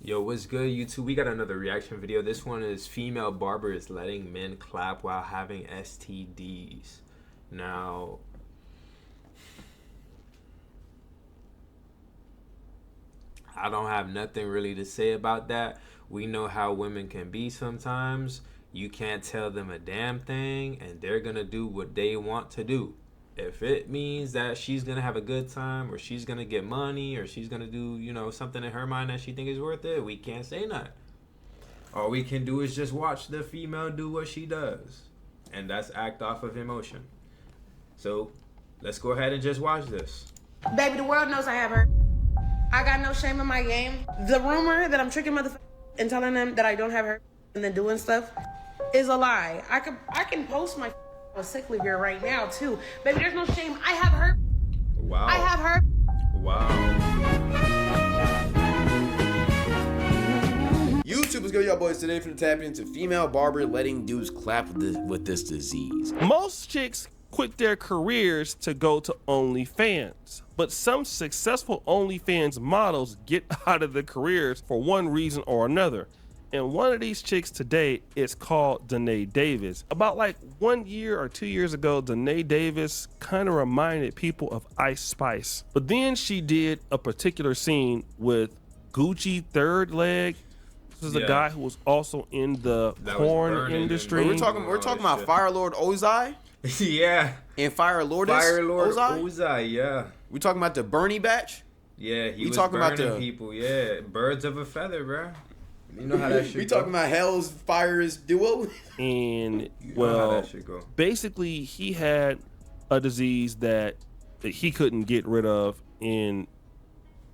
Yo, what's good, YouTube? We got another reaction video. This one is female barber is letting men clap while having STDs. Now, I don't have nothing really to say about that. We know how women can be sometimes. You can't tell them a damn thing, and they're gonna do what they want to do. If it means that she's gonna have a good time, or she's gonna get money, or she's gonna do, something in her mind that she think is worth it, we can't say nothing. All we can do is just watch the female do what she does, and that's act off of emotion. So let's go ahead and just watch this. Baby, the world knows I have her. I got no shame in my game. The rumor that I'm tricking motherfuckers and telling them that I don't have her and then doing stuff is a lie. I can post my sick leave here right now too. Baby, there's no shame. I have her. Wow. I have her. Wow. YouTube is good, y'all boys. Today, for the tap into female barber letting dudes clap with this disease. Most chicks quit their careers to go to OnlyFans, but some successful OnlyFans models get out of the careers for one reason or another. And one of these chicks today is called Danae Davis. About like 1 year or 2 years ago, Danae Davis kind of reminded people of Ice Spice. But then she did a particular scene with Gucci Third Leg. This is a guy who was also in the porn industry. We're talking about Fire Lord Ozai. Yeah. And Fire Lord Ozai, yeah. We talking about the Bernie batch? Yeah, he was talking about the people, yeah. Birds of a feather, bro. You know how that shit We talking about Hell's Fire's duo? And well, basically he had a disease that he couldn't get rid of, and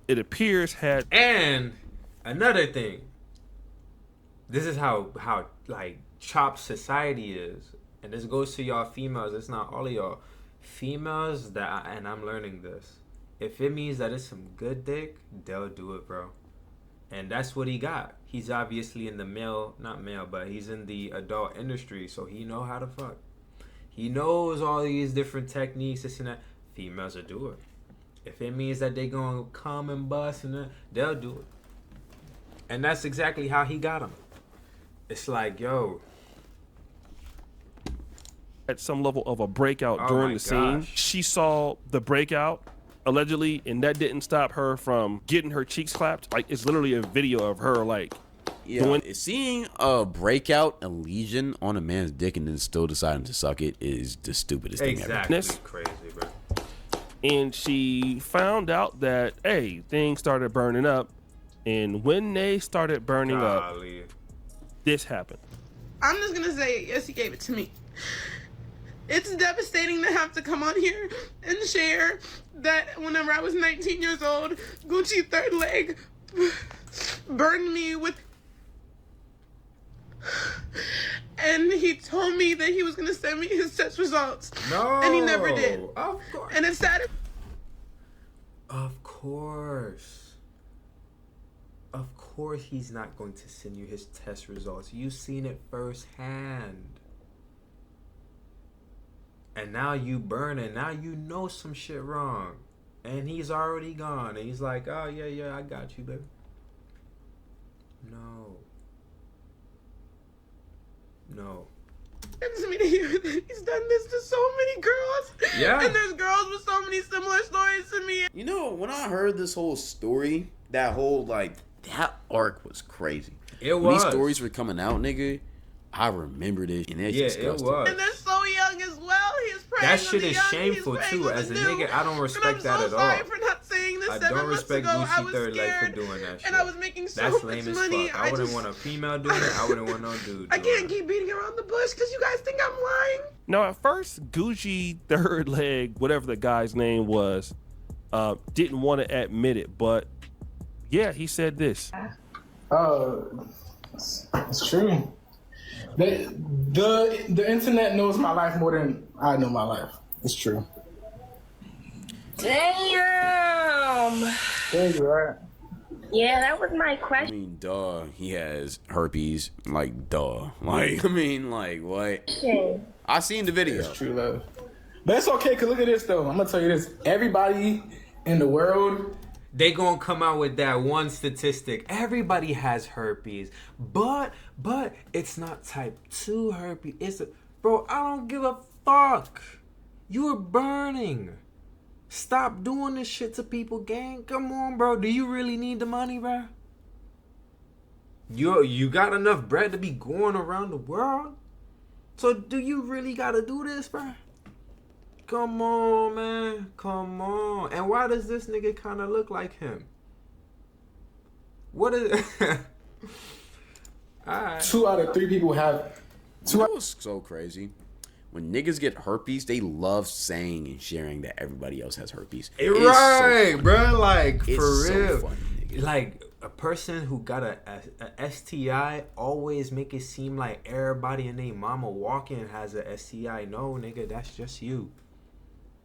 it appears had. And another thing, this is how like chopped society is, and this goes to y'all females. It's not all of y'all females and I'm learning this. If it means that it's some good dick, they'll do it, bro. And that's what he got. He's obviously in the but he's in the adult industry, so he know how to fuck. He knows all these different techniques, this and that. Females will do it. If it means that they gonna come and bust and that, they'll do it. And that's exactly how he got him. It's like, yo. At some level of a breakout during the scene. She saw the breakout, allegedly, and that didn't stop her from getting her cheeks clapped. Like, it's literally a video of her like seeing a breakout, a lesion on a man's dick and then still deciding to suck it is the stupidest thing ever. Exactly. Crazy, bro. And she found out that things started burning up, and when they started burning up, this happened. I'm just gonna say, yes, he gave it to me. It's devastating to have to come on here and share that whenever I was 19 years old, Gucci Third Leg burned me with, and he told me that he was gonna send me his test results. No, and he never did. Of course. And it's sad. Of course. Of course he's not going to send you his test results. You've seen it firsthand. And now you burn it. Now you know some shit wrong. And he's already gone. And he's like, oh, yeah, I got you, baby. No. It's me to hear that he's done this to so many girls. Yeah. And there's girls with so many similar stories to me. You know, when I heard this whole story, that arc was crazy. It was. When these stories were coming out, nigga, I remember this, and it's disgusting. It was. And they're so young as well. He's praying. That shit is shameful too. As a nigga, I don't respect that at all. I'm so sorry for not saying this. I don't respect Gucci Third Leg for doing that shit. And I was making so That's much lame as money. fuck. I wouldn't want a female doing it. I wouldn't want no dude. I can't keep beating around the bush because you guys think I'm lying. Now, at first, Gucci Third Leg, whatever the guy's name was, didn't want to admit it, but yeah, he said this. It's true. The internet knows my life more than I know my life. It's true. Damn. There you are. Yeah, that was my I question. mean, duh, he has herpes. Like, duh. Like, I mean, like, what? I seen the video. It's true love. But it's okay, because look at this, though. I'm going to tell you this. Everybody in the world they gonna come out with that one statistic. Everybody has herpes, but it's not type 2 herpes. Bro, I don't give a fuck. You're burning. Stop doing this shit to people, gang. Come on, bro. Do you really need the money, bro? You got enough bread to be going around the world? So do you really gotta do this, bro? Come on, man. Come on. And why does this nigga kind of look like him? What is... Alright. 2 out of 3 people have... You know what's so crazy? When niggas get herpes, they love saying and sharing that everybody else has herpes. Right, so bro. Like, it's for so real. funny, nigga. Like, a person who got a STI always make it seem like everybody and their mama walking has a STI. No, nigga, that's just you.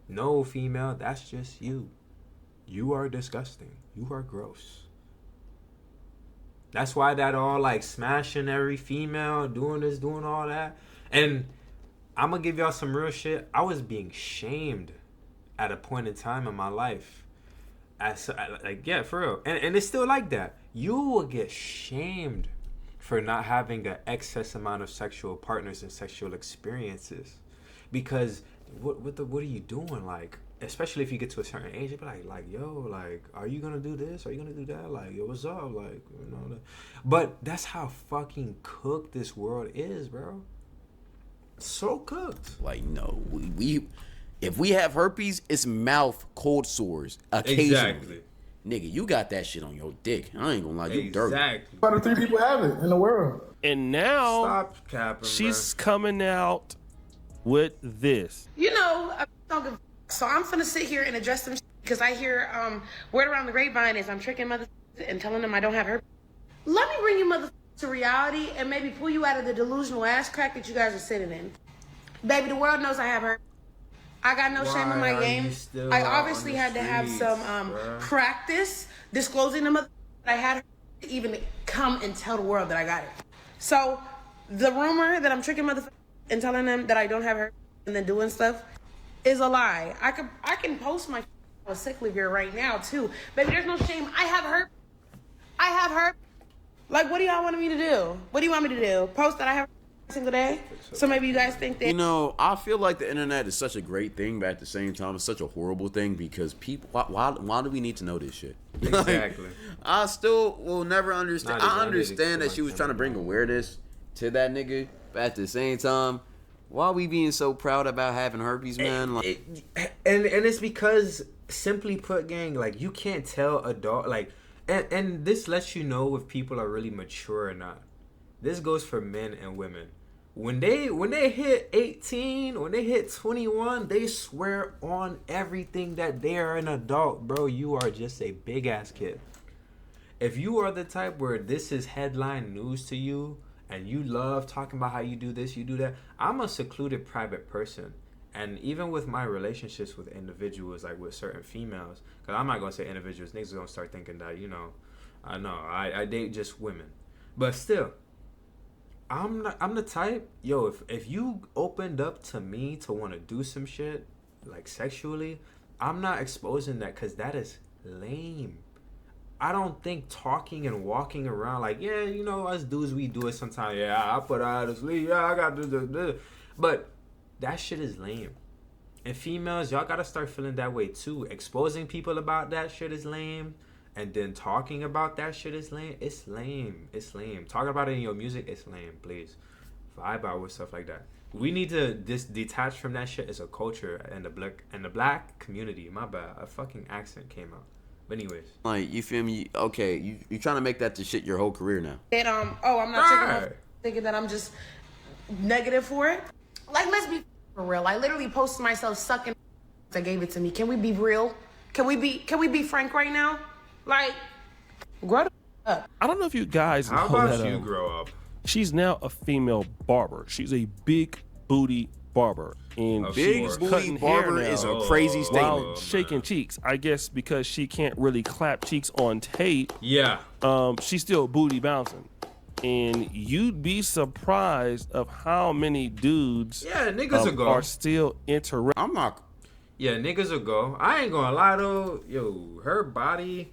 No, female, that's just you. You are disgusting. You are gross. That's why that all like smashing every female, doing this, doing all that. And I'm gonna give y'all some real shit. I was being shamed at a point in time in my life. Yeah, for real. And it's still like that. You will get shamed for not having an excess amount of sexual partners and sexual experiences. Because what are you doing? Like, especially if you get to a certain age, you'll be like, yo, like, are you gonna do this? Are you gonna do that? Like, yo, what's up? Like, you know. But that's how fucking cooked this world is, bro. So cooked. Like, no, we if we have herpes, it's mouth cold sores occasionally. Exactly. Nigga, you got that shit on your dick. I ain't gonna lie, you dirty. Exactly. 2 out of 3 people have it in the world. And now Stop capping, she's coming out with this. You know, so I'm finna sit here and address them because I hear word around the grapevine is I'm tricking mother and telling them I don't have herpes. Let me bring you mother to reality and maybe pull you out of the delusional ass crack that you guys are sitting in. Baby, the world knows I have herpes. I got no shame in my game. I obviously had to have some practice disclosing the mother that I had to even come and tell the world that I got it. So the rumor that I'm tricking mother and telling them that I don't have herpes and then doing stuff is a lie. I can post my sick leave here right now too. Baby, there's no shame. I have herpes. I have herpes. Like, what do y'all want me to do? What do you want me to do? Post that I have every single day? So maybe you guys think that... You know, I feel like the internet is such a great thing, but at the same time, it's such a horrible thing because people... Why do we need to know this shit? Exactly. I still will never understand. Not I even understand that she was trying to bring awareness to that nigga, but at the same time, why are we being so proud about having herpes, man? Like, and it's because, simply put, gang, like, you can't tell a dog, like... And this lets you know if people are really mature or not. This goes for men and women. When they hit 18, when they hit 21, they swear on everything that they are an adult. Bro, you are just a big ass kid. If you are the type where this is headline news to you and you love talking about how you do this, you do that, I'm a secluded private person. And even with my relationships with individuals, like with certain females, because I'm not going to say individuals, niggas are going to start thinking that, you know, I date just women. But still, I'm the type, yo, if you opened up to me to want to do some shit, like sexually, I'm not exposing that because that is lame. I don't think talking and walking around like, yeah, you know, us dudes, we do it sometimes. Yeah, I put her out of sleep. Yeah, I got this. But that shit is lame. And females, y'all gotta start feeling that way too. Exposing people about that shit is lame. And then talking about that shit is lame. It's lame. It's lame. Talking about it in your music, it's lame. Please. Vibe out with stuff like that. We need to detach from that shit as a culture and the black community. My bad. A fucking accent came out. But anyways. like, you feel me? Okay, you trying to make that the shit your whole career now. And, I'm not thinking that I'm just negative for it. Like, let's be for real. I literally posted myself sucking that gave it to me. Can we be real? Can we be frank right now? Like, grow up. I don't know if you guys know How about that, you grow up? she's now a female barber. She's a big booty barber. And Big she's booty cutting hair barber now is a crazy statement. while shaking cheeks. I guess because she can't really clap cheeks on tape. Yeah. She's still booty bouncing. And you'd be surprised of how many dudes Yeah, niggas will go. are still interested. I'm not. Yeah, niggas will go. I ain't gonna lie though. Yo, her body,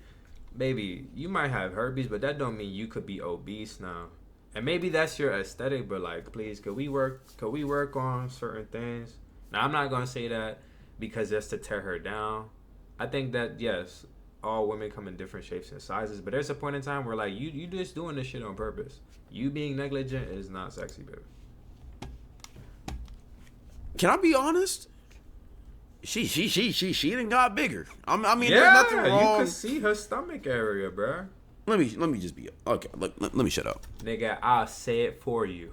baby, you might have herpes, but that don't mean you could be obese now. And maybe that's your aesthetic, but like, please, could we work on certain things? Now, I'm not gonna say that because that's to tear her down. I think that yes, all women come in different shapes and sizes, but there's a point in time where like you just doing this shit on purpose. You being negligent is not sexy, baby. Can I be honest? She done got bigger. I mean, Yeah, there's nothing wrong. you can see her stomach area, bruh. Let me just be okay. Let me shut up. Nigga, I'll say it for you.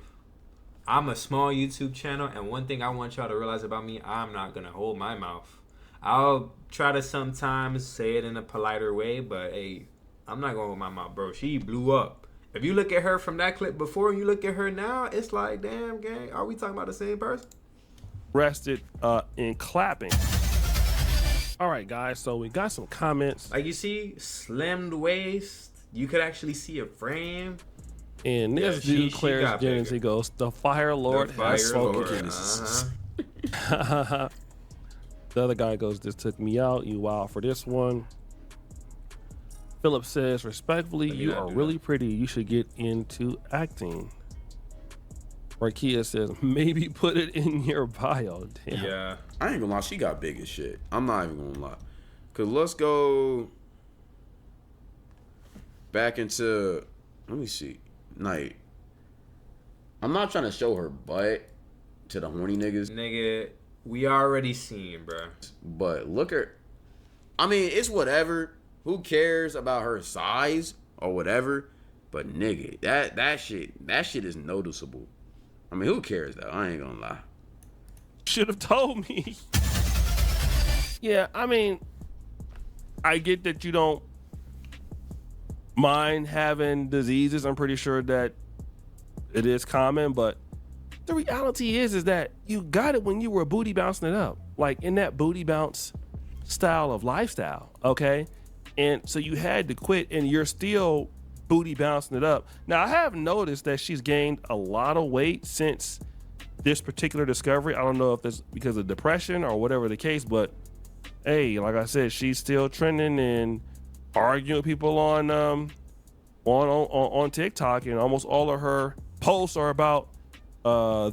I'm a small YouTube channel, and one thing I want y'all to realize about me, I'm not gonna hold my mouth. I'll try to sometimes say it in a politer way, but hey, I'm not gonna hold my mouth, bro. She blew up. If you look at her from that clip before and you look at her now, it's like, damn, gang, are we talking about the same person? Rested in clapping. All right, guys, so we got some comments. Like you see, slimmed waist. You could actually see a frame. And this dude, Claire Jennings, he goes, the Fire Lord has spoken. The other guy goes, this took me out. You wild for this one. Philip says, respectfully, you are really pretty. You should get into acting. Rakia says, maybe put it in your bio. Damn. Yeah. I ain't gonna lie, she got big as shit. I'm not even gonna lie. Cause let's go back into, let me see. Night. I'm not trying to show her butt to the horny niggas. Nigga, we already seen, bro. But look at, I mean, it's whatever. Who cares about her size or whatever? But nigga, that shit is noticeable. I mean, who cares though? I ain't gonna lie. Should have told me. Yeah, I mean, I get that you don't mind having diseases. I'm pretty sure that it is common, but the reality is that you got it when you were booty bouncing it up, like in that booty bounce style of lifestyle, okay? And so you had to quit, and you're still booty bouncing it up. Now, I have noticed that she's gained a lot of weight since this particular discovery. I don't know if it's because of depression or whatever the case, but hey, like I said, she's still trending and arguing with people on TikTok, and almost all of her posts are about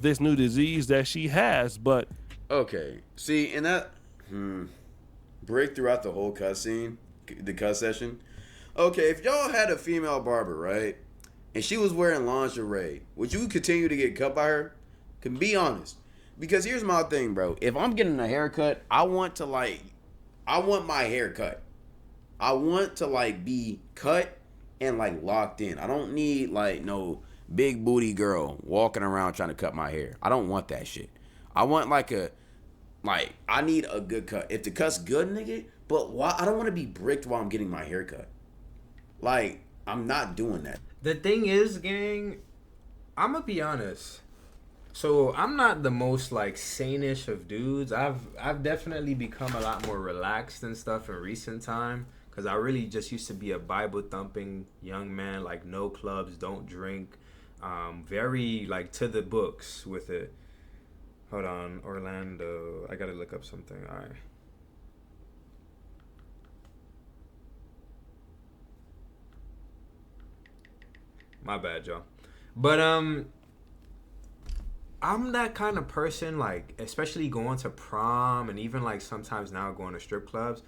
this new disease that she has. But okay, see, and that break throughout the whole cuss scene, the cuss session. Okay, if y'all had a female barber, right, and she was wearing lingerie, would you continue to get cut by her? Can be honest, because here's my thing, bro. If I'm getting a haircut, I want my hair cut. I want to like be cut and like locked in. I don't need like no big booty girl walking around trying to cut my hair. I don't want that shit. I want I need a good cut. If the cut's good, nigga, but why? I don't want to be bricked while I'm getting my hair cut. Like, I'm not doing that. The thing is, gang, I'm gonna be honest. So I'm not the most like sane-ish of dudes. I've definitely become a lot more relaxed and stuff in recent time, because I really just used to be a Bible thumping young man, like no clubs, don't drink, very like to the books with it. Hold on, Orlando. I gotta look up something. All right. My bad, y'all. But I'm that kind of person, like, especially going to prom and even like sometimes now going to strip clubs.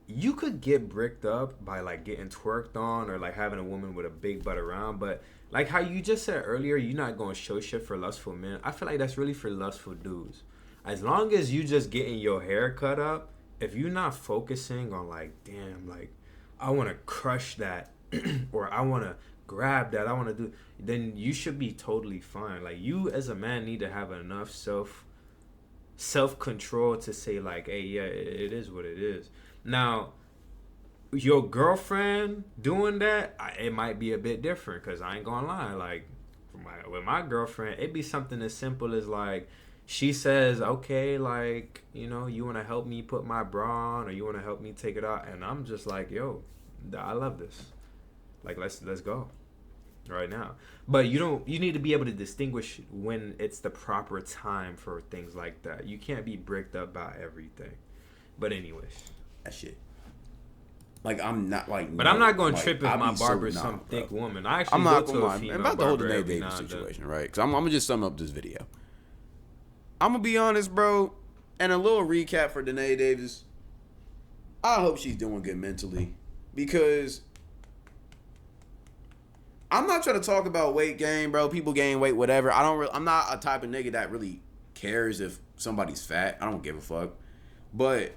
You could get bricked up by like getting twerked on or like having a woman with a big butt around, but like how you just said earlier, you're not going to show shit for lustful men. I feel like that's really for lustful dudes. As long as you just getting your hair cut up, if you're not focusing on like, damn, like I want to crush that or I want to grab that, I want to do, then you should be totally fine. Like, you as a man need to have enough self-control to say like, hey, yeah, it is what it is. Now, your girlfriend doing that, it might be a bit different, because I ain't gonna lie, like with my girlfriend, it'd be something as simple as like, she says, okay, like, you know, you want to help me put my bra on, or you want to help me take it out, and I'm just like, yo, I love this, like, let's go right now. But you need to be able to distinguish when it's the proper time for things like that. You can't be bricked up by everything. But anyways, That shit. Like I'm not like. But I'm not going to like, trip if I my be barber is nah, some bro. thick woman. I actually I'm not go gonna to a lie. female I'm about the whole barber Danae every Davis now and then. situation, right? Because I'm gonna just sum up this video. I'm gonna be honest, bro. And a little recap for Danae Davis. I hope she's doing good mentally, because I'm not trying to talk about weight gain, bro. People gain weight, whatever. I'm not a type of nigga that really cares if somebody's fat. I don't give a fuck. But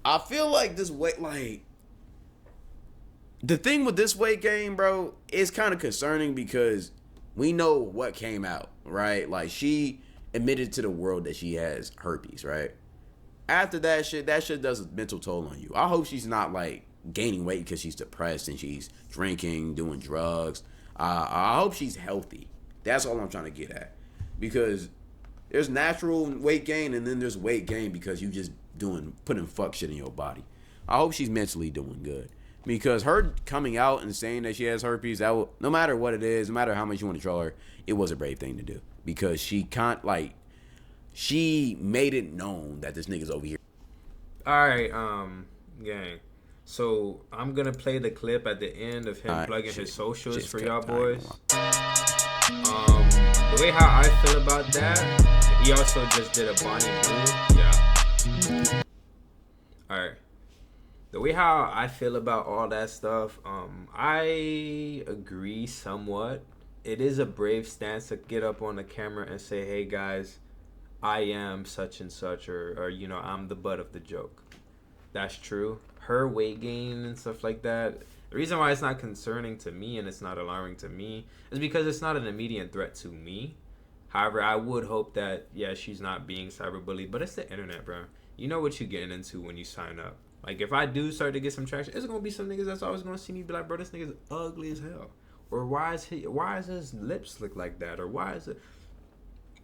I feel like this weight, like, the thing with this weight gain, bro, is kind of concerning because we know what came out, right? Like, she admitted to the world that she has herpes, right? After that shit does a mental toll on you. I hope she's not, like, gaining weight because she's depressed and she's drinking, doing drugs. I hope she's healthy. That's all I'm trying to get at. Because there's natural weight gain and then there's weight gain because you just putting fuck shit in your body. I hope she's mentally doing good. Because her coming out and saying that she has herpes, no matter what it is, no matter how much you want to troll her, it was a brave thing to do. Because she made it known that this nigga's over here. Alright, gang. So I'm gonna play the clip at the end of him plugging his socials for y'all boys. The way how I feel about that, he also just did a Bonnie Blue. Yeah. Alright. The way how I feel about all that stuff, I agree somewhat. It is a brave stance to get up on the camera and say, hey guys, I am such and such, or you know, I'm the butt of the joke. That's true. Her weight gain and stuff like that, the reason why it's not concerning to me and it's not alarming to me is because it's not an immediate threat to me. However, I would hope that, yeah, she's not being cyberbullied, but it's the internet, bro. You know what you're getting into when you sign up. Like, if I do start to get some traction, it's gonna be some niggas that's always gonna see me be like, bro, this nigga's ugly as hell. Or why is his lips look like that? Or why is it...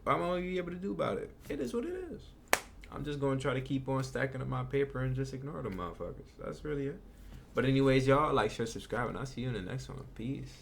I'm gonna be able to do about it. It is what it is. I'm just gonna try to keep on stacking up my paper and just ignore them motherfuckers. That's really it. But anyways, y'all, like, share, subscribe, and I'll see you in the next one. Peace.